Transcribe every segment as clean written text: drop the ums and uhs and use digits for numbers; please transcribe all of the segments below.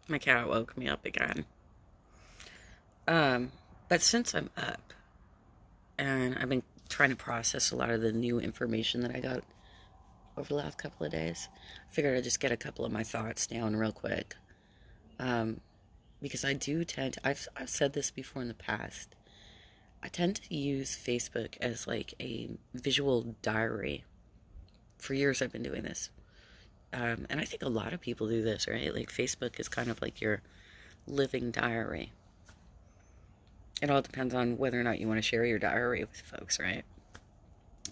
My cat woke me up again. Um, but since I'm up and I've been trying to process a lot of the new information that I got over the last couple of days, I figured I'd just get a couple of my thoughts down real quick. Um, because I do tend to, I've said this before in the past, I tend to use Facebook as like a visual diary. For years I've been doing this. And I think a lot of people do this, right? Like Facebook is kind of like your living diary. It all depends on whether or not you want to share your diary with folks, right?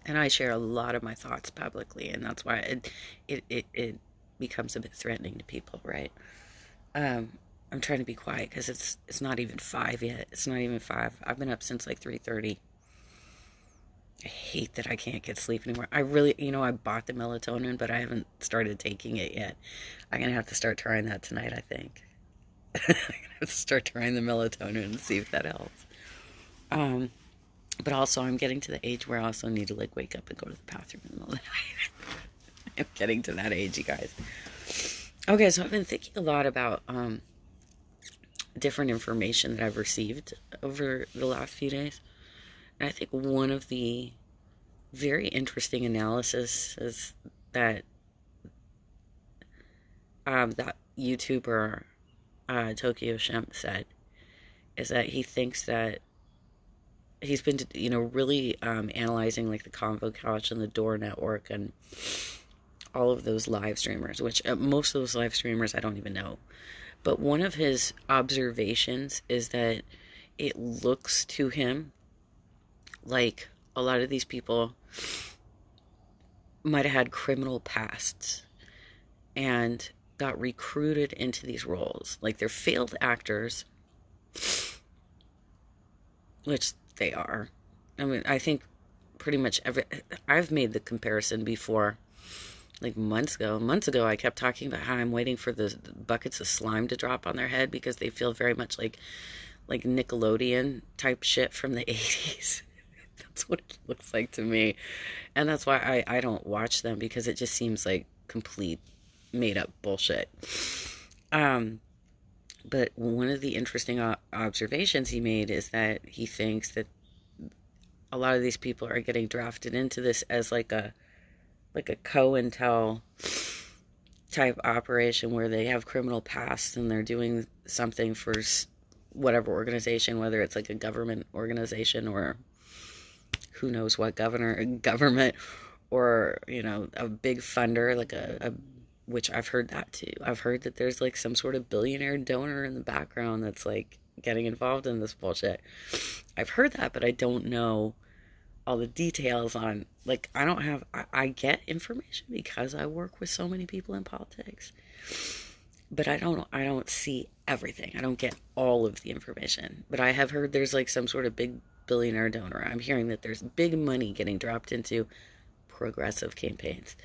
And I share a lot of my thoughts publicly, and that's why it becomes a bit threatening to people, right? Um, I'm trying to be quiet because it's not even 5 yet. It's not even 5. I've been up since like 3:30. I hate that I can't get sleep anymore. I really, I bought the melatonin, but I haven't started taking it yet. I'm gonna have to start trying that tonight, I think. I'm gonna have to start trying the melatonin and see if that helps. Um, but also, I'm getting to the age where I also need to like wake up and go to the bathroom in the middle of the night. I'm getting to that age, you guys. Okay, so I've been thinking a lot about different information that I've received over the last few days. And I think one of the very interesting analysis is that that YouTuber Tokyo Shemp said is that he thinks that he's been, really analyzing like the Convo Couch and the Door Network and all of those live streamers, which most of those live streamers I don't even know. But one of his observations is that it looks to him like a lot of these people might have had criminal pasts and got recruited into these roles. Like they're failed actors, which they are. I mean, I think pretty much I've made the comparison before, like months ago. Months ago, I kept talking about how I'm waiting for the buckets of slime to drop on their head because they feel very much like Nickelodeon type shit from the 80s. That's what it looks like to me. And that's why I don't watch them because it just seems like complete made up bullshit. Um, but one of the interesting observations he made is that he thinks that a lot of these people are getting drafted into this as like a COINTEL type operation where they have criminal pasts and they're doing something for whatever organization, whether it's like a government organization or who knows what government, or a big funder like a which I've heard that too. I've heard that there's like some sort of billionaire donor in the background that's like getting involved in this bullshit. I've heard that, but I don't know all the details on, like, I don't have, I get information because I work with so many people in politics, but I don't see everything. I don't get all of the information, but I have heard there's like some sort of big billionaire donor. I'm hearing that there's big money getting dropped into progressive campaigns,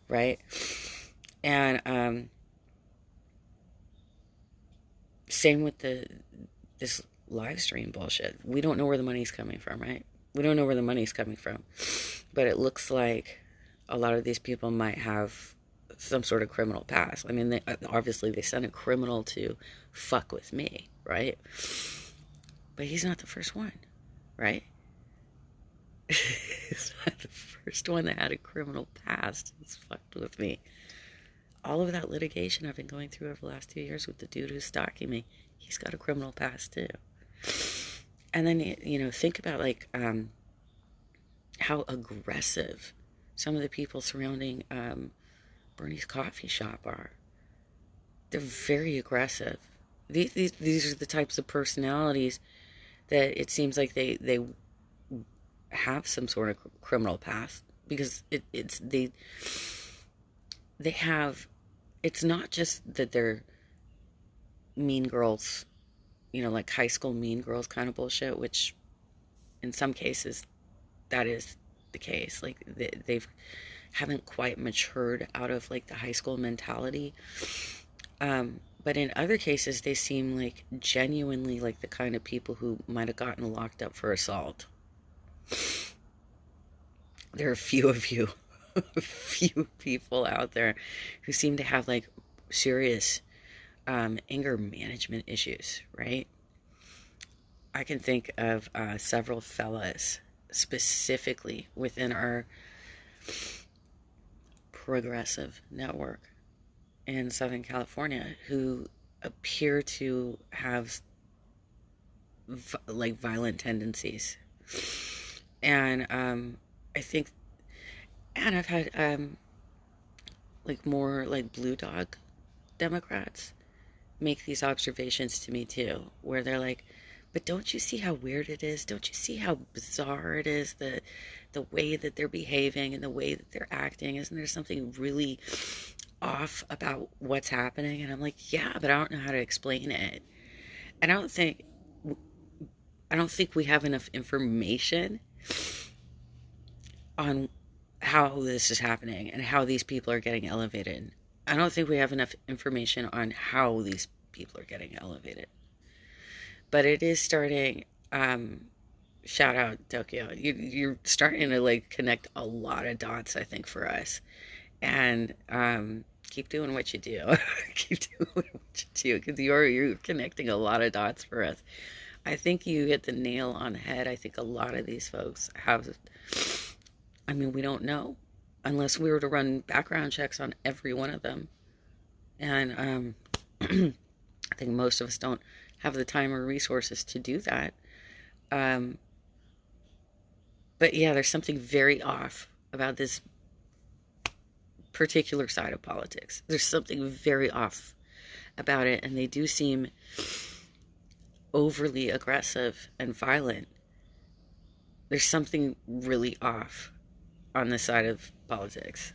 right? And same with this live stream bullshit. We don't know where the money's coming from, right? We don't know where the money's coming from. But it looks like a lot of these people might have some sort of criminal past. I mean, obviously they sent a criminal to fuck with me, right? But he's not the first one, right? He's not the first one that had a criminal past. He's fucked with me. All of that litigation I've been going through over the last 2 years with the dude who's stalking me, he's got a criminal past too. And then, think about like how aggressive some of the people surrounding Bernie's coffee shop are. They're very aggressive. These are the types of personalities that it seems like they have some sort of criminal past, because they have, it's not just that they're mean girls, like high school mean girls kind of bullshit, which in some cases that is the case. Like they've haven't quite matured out of like the high school mentality. But in other cases, they seem like genuinely like the kind of people who might have gotten locked up for assault. There are a few of you, a few people out there who seem to have like serious anger management issues, right? I can think of several fellas specifically within our progressive network in Southern California who appear to have like violent tendencies. And I think, and I've had like more like blue dog Democrats make these observations to me too, where they're like, but don't you see how weird it is? Don't you see how bizarre it is, the way that they're behaving and the way that they're acting? Isn't there something really off about what's happening? And I'm like, yeah, but I don't know how to explain it. And I don't think we have enough information on how this is happening and how these people are getting elevated. I don't think we have enough information on how these people are getting elevated. But it is starting. Shout out Tokyo. You're starting to like connect a lot of dots, I think, for us. And keep doing what you do. Keep doing what you do because you're connecting a lot of dots for us. I think you hit the nail on the head. I think a lot of these folks have. I mean, we don't know unless we were to run background checks on every one of them. And I think most of us don't have the time or resources to do that. Um, but yeah, there's something very off about this particular side of politics. There's something very off about it, and they do seem overly aggressive and violent. There's something really off on this side of politics.